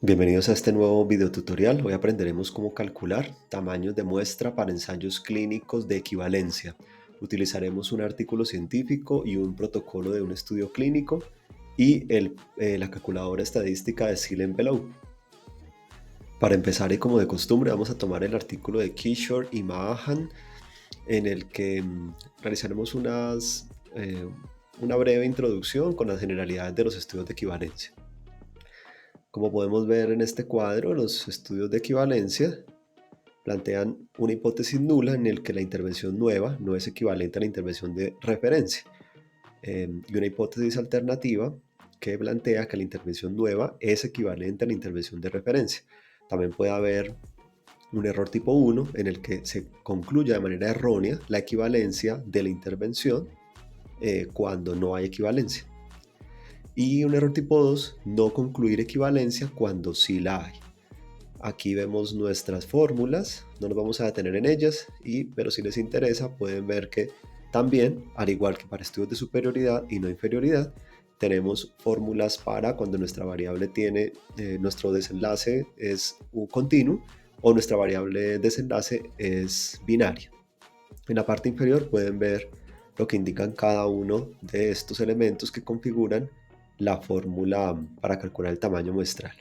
Bienvenidos a este nuevo video tutorial. Hoy aprenderemos cómo calcular tamaños de muestra para ensayos clínicos de equivalencia. Utilizaremos un artículo científico y un protocolo de un estudio clínico y la calculadora estadística de Silent-Below. Para empezar, y como de costumbre, vamos a tomar el artículo de Kishore y Mahan en el que realizaremos una breve introducción con las generalidades de los estudios de equivalencia. Como podemos ver en este cuadro, los estudios de equivalencia plantean una hipótesis nula en el que la intervención nueva no es equivalente a la intervención de referencia, y una hipótesis alternativa que plantea que la intervención nueva es equivalente a la intervención de referencia. También puede haber un error tipo 1 en el que se concluya de manera errónea la equivalencia de la intervención cuando no hay equivalencia. Y un error tipo 2, no concluir equivalencia cuando sí la hay. Aquí vemos nuestras fórmulas, no nos vamos a detener en ellas, pero si les interesa pueden ver que también, al igual que para estudios de superioridad y no inferioridad, tenemos fórmulas para cuando nuestra variable tiene, nuestro desenlace es un continuo o nuestra variable desenlace es binaria. En la parte inferior pueden ver lo que indican cada uno de estos elementos que configuran la fórmula para calcular el tamaño muestral.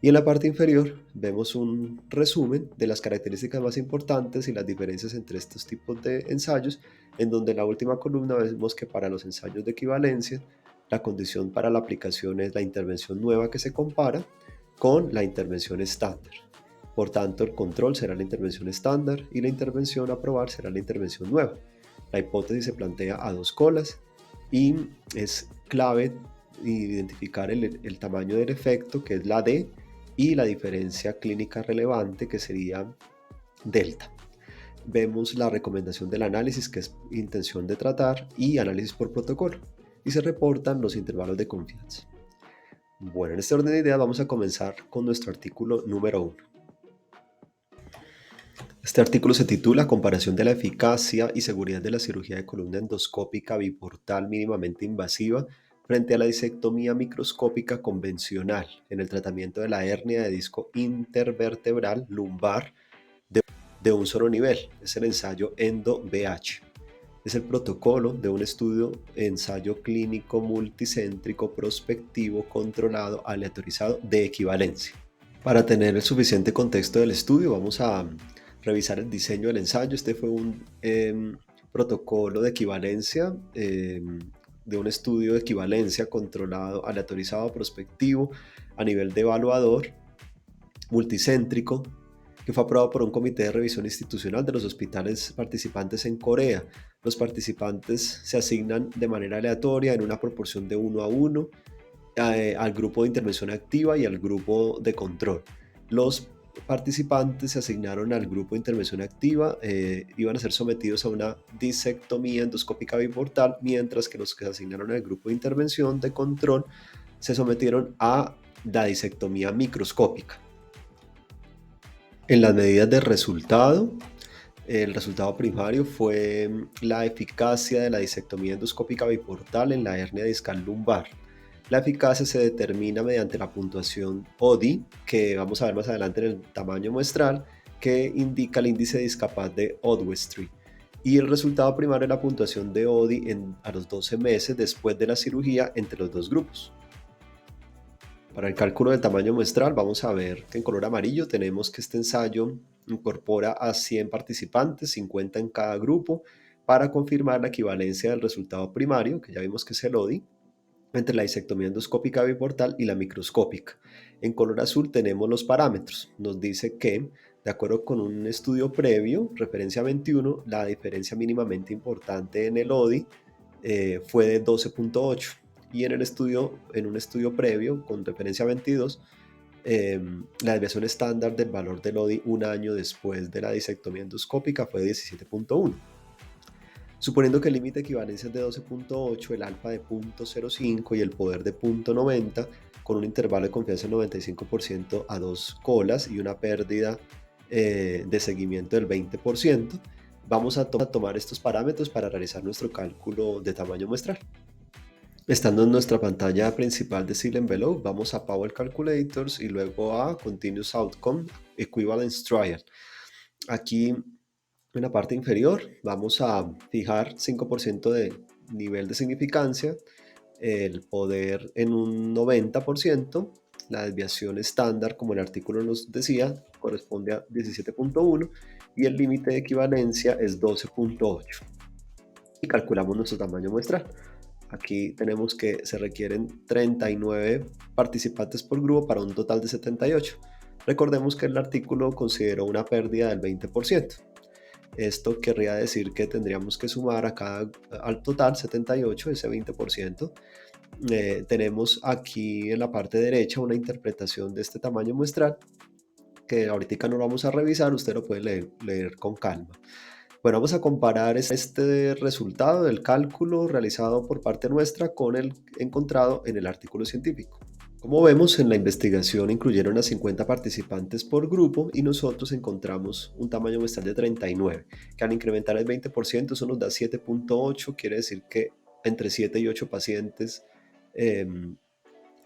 Y en la parte inferior vemos un resumen de las características más importantes y las diferencias entre estos tipos de ensayos, en donde en la última columna vemos que para los ensayos de equivalencia, la condición para la aplicación es la intervención nueva que se compara con la intervención estándar. Por tanto, el control será la intervención estándar y la intervención a probar será la intervención nueva. La hipótesis se plantea a dos colas y es clave identificar el tamaño del efecto, que es la D, y la diferencia clínica relevante, que sería delta. Vemos la recomendación del análisis, que es intención de tratar, y análisis por protocolo, y se reportan los intervalos de confianza. Bueno, en este orden de ideas vamos a comenzar con nuestro artículo número 1. Este artículo se titula Comparación de la eficacia y seguridad de la cirugía de columna endoscópica biportal mínimamente invasiva frente a la disectomía microscópica convencional en el tratamiento de la hernia de disco intervertebral lumbar de un solo nivel. Es el ensayo ENDO-BH. Es el protocolo de un estudio ensayo clínico multicéntrico prospectivo controlado aleatorizado de equivalencia. Para tener el suficiente contexto del estudio, vamos a revisar el diseño del ensayo. Este fue un protocolo de equivalencia, de un estudio de equivalencia controlado, aleatorizado, prospectivo, a nivel de evaluador, multicéntrico, que fue aprobado por un comité de revisión institucional de los hospitales participantes en Corea. Los participantes se asignan de manera aleatoria en una proporción de 1 a 1 al grupo de intervención activa y al grupo de control. Los participantes se asignaron al grupo de intervención activa, iban a ser sometidos a una disectomía endoscópica biportal, mientras que los que se asignaron al grupo de intervención de control se sometieron a la disectomía microscópica. En las medidas de resultado, el resultado primario fue la eficacia de la disectomía endoscópica biportal en la hernia discal lumbar. La eficacia se determina mediante la puntuación ODI, que vamos a ver más adelante en el tamaño muestral, que indica el índice discapaz de Odwestry. Y el resultado primario es la puntuación de ODI a los 12 meses después de la cirugía entre los dos grupos. Para el cálculo del tamaño muestral vamos a ver que en color amarillo tenemos que este ensayo incorpora a 100 participantes, 50 en cada grupo, para confirmar la equivalencia del resultado primario, que ya vimos que es el ODI, entre la disectomía endoscópica biportal y la microscópica. En color azul tenemos los parámetros. Nos dice que, de acuerdo con un estudio previo, referencia 21, la diferencia mínimamente importante en el ODI fue de 12.8, y en un estudio previo con referencia 22, la desviación estándar del valor del ODI un año después de la disectomía endoscópica fue de 17.1. Suponiendo que el límite de equivalencia es de 12.8, el alfa de 0.05 y el poder de 0.90, con un intervalo de confianza del 95% a dos colas y una pérdida de seguimiento del 20%, vamos a tomar estos parámetros para realizar nuestro cálculo de tamaño muestral. Estando en nuestra pantalla principal de Seal Envelope, vamos a Power Calculators y luego a Continuous Outcome Equivalence Trial. Aquí en la parte inferior vamos a fijar 5% de nivel de significancia, el poder en un 90%, la desviación estándar, como el artículo nos decía, corresponde a 17.1 y el límite de equivalencia es 12.8. Y calculamos nuestro tamaño muestral. Aquí tenemos que se requieren 39 participantes por grupo para un total de 78. Recordemos que el artículo consideró una pérdida del 20%. Esto querría decir que tendríamos que sumar al total 78, ese 20%. Tenemos aquí en la parte derecha una interpretación de este tamaño muestral que ahorita no lo vamos a revisar, usted lo puede leer con calma. Bueno, vamos a comparar este resultado del cálculo realizado por parte nuestra con el encontrado en el artículo científico. Como vemos, en la investigación incluyeron a 50 participantes por grupo y nosotros encontramos un tamaño muestral de 39, que al incrementar el 20% eso nos da 7.8, quiere decir que entre 7 y 8 pacientes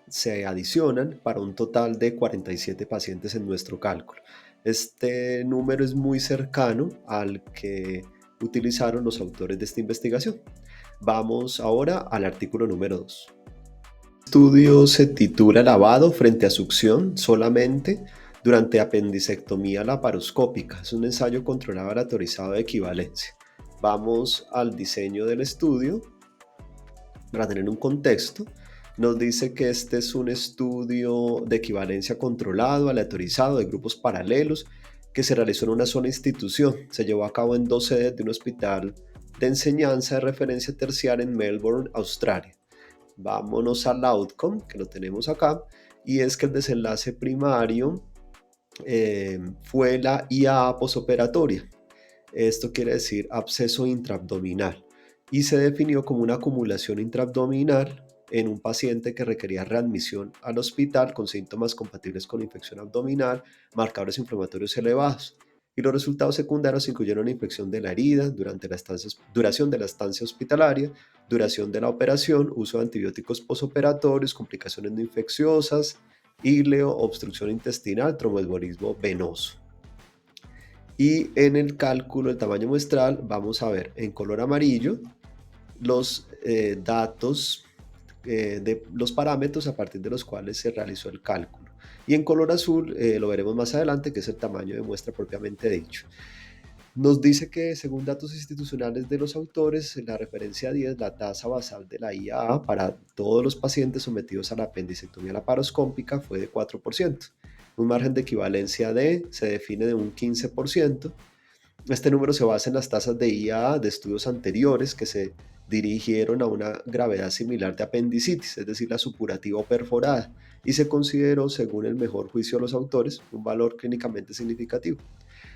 se adicionan para un total de 47 pacientes en nuestro cálculo. Este número es muy cercano al que utilizaron los autores de esta investigación. Vamos ahora al artículo número 2. El estudio se titula Lavado frente a succión solamente durante apendicectomía laparoscópica. Es un ensayo controlado aleatorizado de equivalencia. Vamos al diseño del estudio para tener un contexto. Nos dice que este es un estudio de equivalencia controlado, aleatorizado, de grupos paralelos, que se realizó en una sola institución. Se llevó a cabo en 2 sedes de un hospital de enseñanza de referencia terciaria en Melbourne, Australia. Vámonos al outcome, que lo tenemos acá, y es que el desenlace primario fue la IAA posoperatoria. Esto quiere decir absceso intraabdominal y se definió como una acumulación intraabdominal en un paciente que requería readmisión al hospital con síntomas compatibles con infección abdominal, marcadores inflamatorios elevados. Y los resultados secundarios incluyeron la infección de la herida durante duración de la estancia hospitalaria, duración de la operación, uso de antibióticos posoperatorios, complicaciones no infecciosas, íleo, obstrucción intestinal, tromboembolismo venoso. Y en el cálculo del tamaño muestral vamos a ver en color amarillo los datos de los parámetros a partir de los cuales se realizó el cálculo. Y en color azul lo veremos más adelante, que es el tamaño de muestra propiamente dicho. Nos dice que según datos institucionales de los autores, en la referencia 10, la tasa basal de la IAA para todos los pacientes sometidos a la apendicectomía laparoscópica fue de 4%. Un margen de equivalencia D se define de un 15%. Este número se basa en las tasas de IAA de estudios anteriores que se dirigieron a una gravedad similar de apendicitis, es decir, la supurativa o perforada, y se consideró, según el mejor juicio de los autores, un valor clínicamente significativo.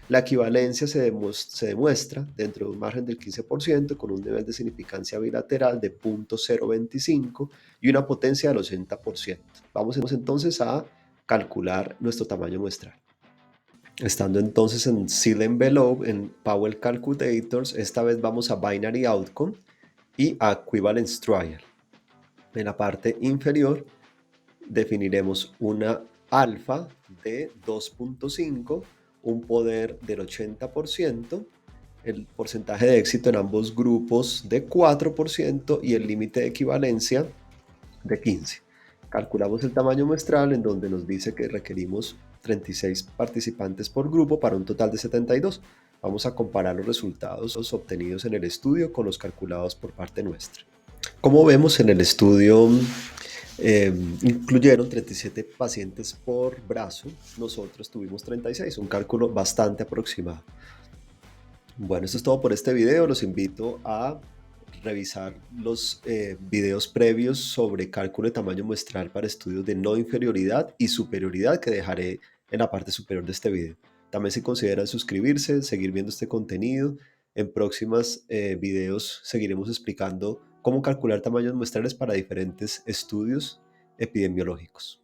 La equivalencia se demuestra dentro de un margen del 15% con un nivel de significancia bilateral de 0.025 y una potencia del 80%. Vamos entonces a calcular nuestro tamaño muestral. Estando entonces en Seal Envelope, en Power Calculators, esta vez vamos a Binary Outcome y a Equivalence Trial. En la parte inferior definiremos una alfa de 2.5, un poder del 80%, el porcentaje de éxito en ambos grupos de 4% y el límite de equivalencia de 15. Calculamos el tamaño muestral en donde nos dice que requerimos 36 participantes por grupo para un total de 72. Vamos a comparar los resultados obtenidos en el estudio con los calculados por parte nuestra. Como vemos en el estudio, incluyeron 37 pacientes por brazo, nosotros tuvimos 36, un cálculo bastante aproximado. Bueno, esto es todo por este video, los invito a revisar los videos previos sobre cálculo de tamaño muestral para estudios de no inferioridad y superioridad que dejaré en la parte superior de este video. También si consideran suscribirse, seguir viendo este contenido, en próximas videos seguiremos explicando cómo calcular tamaños muestrales para diferentes estudios epidemiológicos.